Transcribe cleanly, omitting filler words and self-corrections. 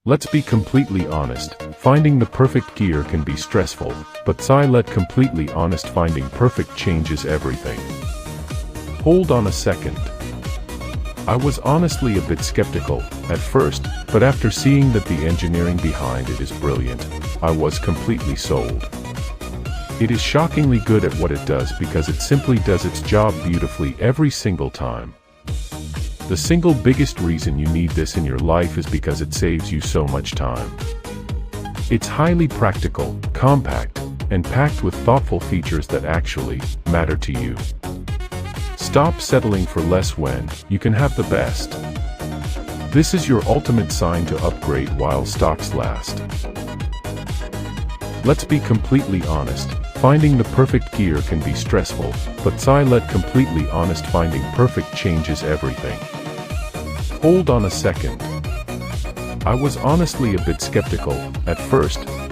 Let's be completely honest, finding the perfect gear can be stressful, but let completely honest, finding perfect changes everything. Hold on a second. I was honestly a bit skeptical at first, but after seeing that the engineering behind it is brilliant, I was completely sold. It is shockingly good at what it does because it simply does its job beautifully every single time. The single biggest reason you need this in your life is because it saves you so much time. It's highly practical, compact, and packed with thoughtful features that actually matter to you. Stop settling for less when you can have the best. This is your ultimate sign to upgrade while stocks last. Let's be completely honest, finding the perfect gear can be stressful, but let completely honest, finding perfect changes everything. Hold on a second. I was honestly a bit skeptical at first, but